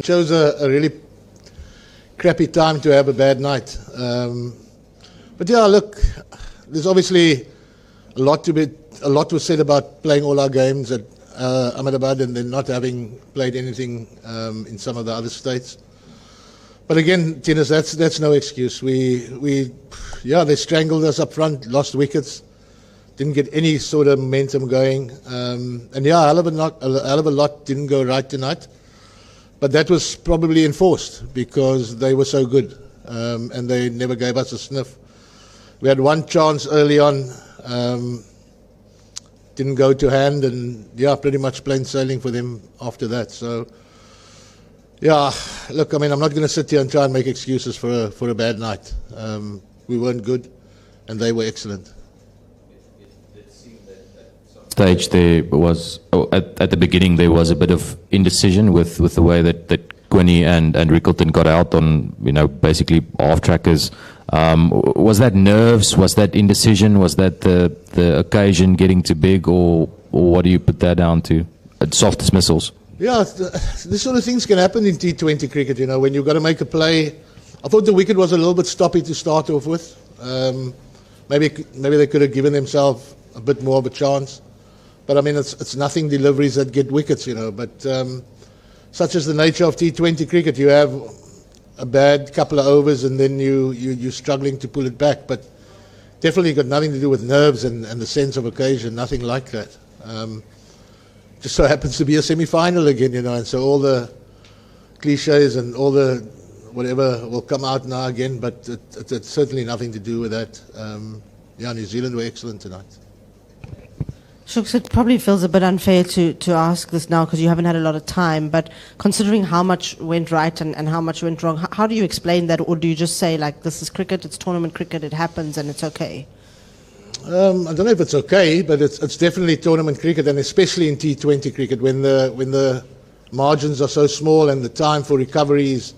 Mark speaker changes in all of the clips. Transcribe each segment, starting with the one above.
Speaker 1: Chose a really crappy time to have a bad night. But yeah, look, there's obviously a lot was said about playing all our games at Ahmedabad and then not having played anything in some of the other states. But again, Tinus, that's no excuse. They strangled us up front, lost wickets, didn't get any sort of momentum going, and yeah, a hell of a lot didn't go right tonight. But that was probably enforced because they were so good, and they never gave us a sniff. We had one chance early on, didn't go to hand, and yeah, pretty much plain sailing for them after that. So, yeah, look, I mean, I'm not going to sit here and try and make excuses for a bad night. We weren't good, and they were excellent.
Speaker 2: Stage there was at the beginning there was a bit of indecision with the way that Quinny and Rickleton got out on basically half trackers. Was that nerves? Was that indecision? Was that the occasion getting too big, or what do you put that down to? Soft dismissals.
Speaker 1: Yeah, this sort of things can happen in T20 cricket. When you've got to make a play. I thought the wicket was a little bit stoppy to start off with. Maybe they could have given themselves a bit more of a chance. But I mean, it's nothing deliveries that get wickets, But such is the nature of T20 cricket. You have a bad couple of overs and then you're struggling to pull it back. But definitely got nothing to do with nerves and the sense of occasion, nothing like that. Just so happens to be a semi-final again, and so all the cliches and all the whatever will come out now again, but it's certainly nothing to do with that. New Zealand were excellent tonight.
Speaker 3: Shooks, it probably feels a bit unfair to ask this now because you haven't had a lot of time, but considering how much went right and how much went wrong, how do you explain that, or do you just say, like, this is cricket, it's tournament cricket, it happens and it's okay?
Speaker 1: I don't know if it's okay, but it's definitely tournament cricket, and especially in T20 cricket when the margins are so small and the time for recovery is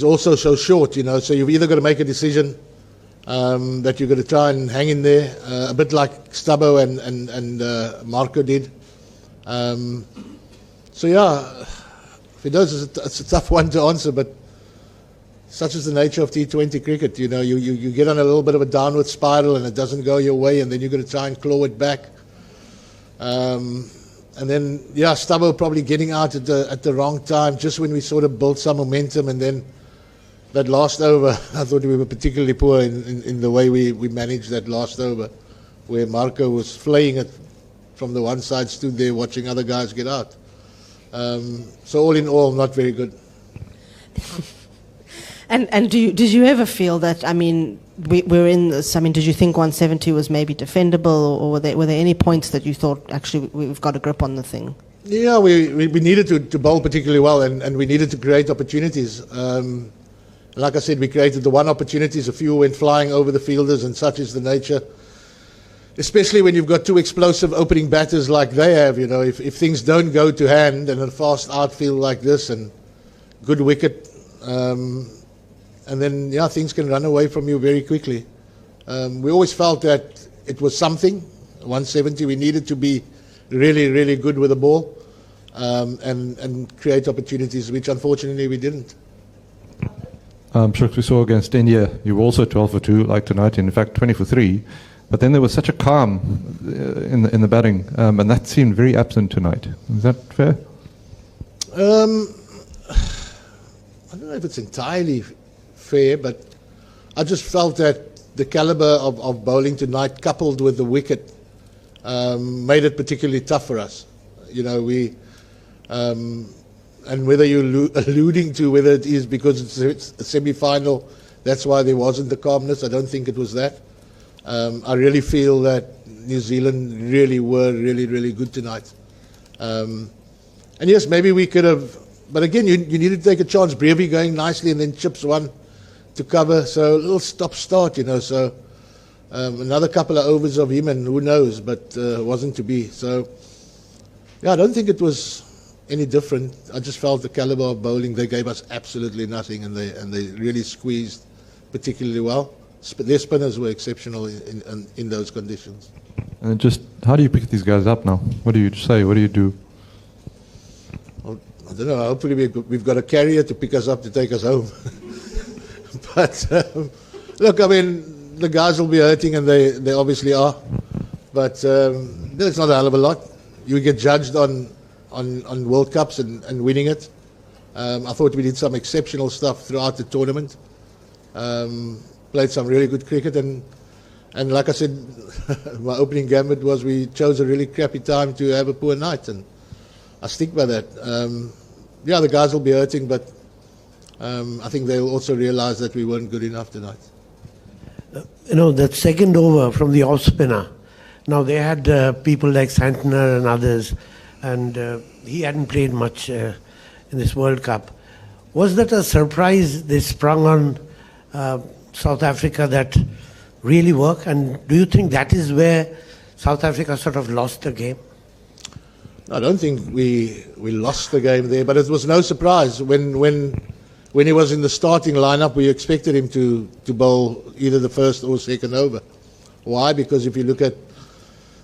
Speaker 1: also so short, so you've either got to make a decision that you're going to try and hang in there, a bit like Stubbo and Marco did. So yeah, for those it's a tough one to answer, but such is the nature of T20 cricket. You get on a little bit of a downward spiral and it doesn't go your way, and then you're going to try and claw it back. And then Stubbo probably getting out at the wrong time, just when we sort of built some momentum, and then that last over, I thought we were particularly poor in the way we managed that last over, where Marco was flaying it from the one side, stood there watching other guys get out. So all in all, not very good.
Speaker 3: And did you ever feel that, I mean, we're in this, I mean, did you think 170 was maybe defendable, or were there any points that you thought, actually, we've got a grip on the thing?
Speaker 1: Yeah, we needed to bowl particularly well, and we needed to create opportunities. Like I said, we created the one opportunities, a few went flying over the fielders, and such is the nature. Especially when you've got two explosive opening batters like they have, if things don't go to hand and a fast outfield like this and good wicket, and then, things can run away from you very quickly. We always felt that it was something, 170, we needed to be really, really good with the ball and create opportunities, which unfortunately we didn't.
Speaker 4: Shooks, we saw against India, you were also 12 for 2 like tonight, in fact 20 for 3, but then there was such a calm in the batting, and that seemed very absent tonight. Is that fair?
Speaker 1: I don't know if it's entirely fair, but I just felt that the caliber of bowling tonight, coupled with the wicket, made it particularly tough for us. And whether you're alluding to whether it is because it's a semi-final, that's why there wasn't the calmness. I don't think it was that. I really feel that New Zealand really were really, really good tonight. And yes, maybe we could have, but again, you need to take a chance. Brevi going nicely, and then chips one to cover. So a little stop-start, So another couple of overs of him, and who knows, but it wasn't to be. So yeah, I don't think it was any different. I just felt the caliber of bowling, they gave us absolutely nothing, and they really squeezed particularly well. Their spinners were exceptional in those conditions.
Speaker 4: And just, how do you pick these guys up now? What do you say? What do you do?
Speaker 1: Well, I don't know. Hopefully we've got a carrier to pick us up to take us home. But look, I mean, the guys will be hurting, and they obviously are. But it's not a hell of a lot. You get judged on World Cups and winning it. I thought we did some exceptional stuff throughout the tournament. Played some really good cricket, and like I said, my opening gambit was we chose a really crappy time to have a poor night, and I stick by that. Yeah, the guys will be hurting, but I think they'll also realize that we weren't good enough tonight.
Speaker 5: That second over from the off spinner. Now they had people like Santner and others, and he hadn't played much in this World Cup. Was that a surprise they sprung on South Africa that really worked? And do you think that is where South Africa sort of lost the game?
Speaker 1: I don't think we lost the game there, but it was no surprise. When he was in the starting lineup, we expected him to bowl either the first or second over. Why? Because if you look at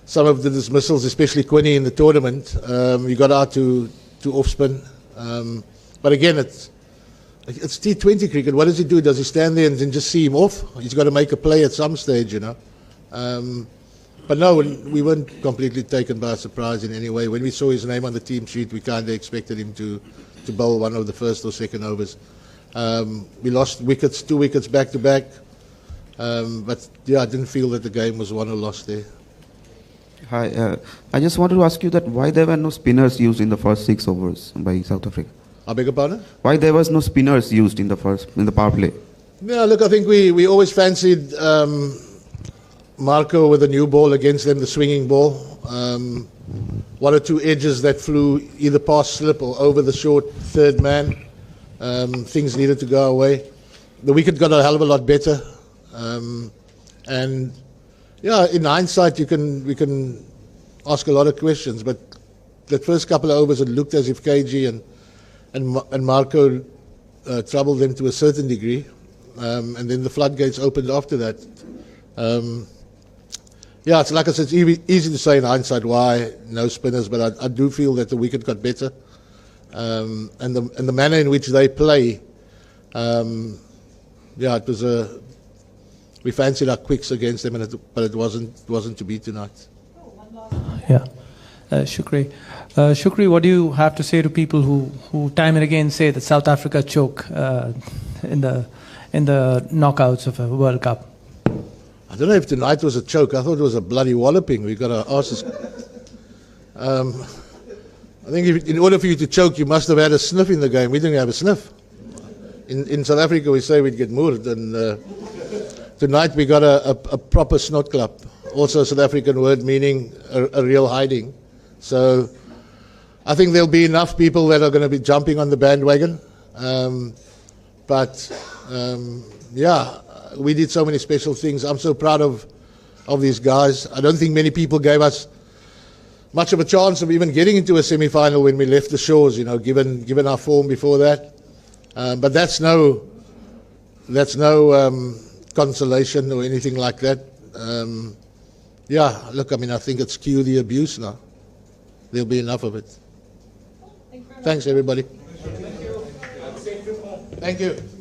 Speaker 1: some of the dismissals, especially Quinny in the tournament, he got out to off spin. But again, it's T20 cricket. What does he do? Does he stand there and then just see him off? He's got to make a play at some stage, But no, we weren't completely taken by surprise in any way. When we saw his name on the team sheet, we kind of expected him to bowl one of the first or second overs. We lost wickets, 2 wickets back to back. But yeah, I didn't feel that the game was won or lost there.
Speaker 6: Hi, I just wanted to ask you that why there were no spinners used in the first 6 overs by South Africa?
Speaker 1: I beg your pardon?
Speaker 6: Why there was no spinners used in the power play?
Speaker 1: Yeah, look, I think we always fancied Marco with a new ball against them, the swinging ball. 1 or 2 edges that flew either past slip or over the short third man. Things needed to go away. The wicket got a hell of a lot better. And yeah, in hindsight, we can ask a lot of questions, but that first couple of overs, it looked as if KG and Marco troubled them to a certain degree, and then the floodgates opened after that. Yeah, it's like I said, it's easy to say in hindsight why no spinners, but I do feel that the wicket got better, and the manner in which they play. Yeah, it was we fancied our quicks against them, but it wasn't to be tonight.
Speaker 7: Yeah, Shukri. Shukri, what do you have to say to people who time and again say that South Africa choke in the knockouts of a World Cup?
Speaker 1: I don't know if tonight was a choke. I thought it was a bloody walloping. We got our asses. I think in order for you to choke, you must have had a sniff in the game. We didn't have a sniff. In South Africa, we say we'd get moord, and tonight we got a proper snot clap. Also a South African word meaning a real hiding. So I think there'll be enough people that are going to be jumping on the bandwagon. Yeah, we did so many special things. I'm so proud of these guys. I don't think many people gave us much of a chance of even getting into a semi-final when we left the shores, given our form before that. But that's no consolation or anything like that. Yeah, look, I mean, I think it's cue the abuse now. There'll be enough of it. Thanks, everybody. Thank you.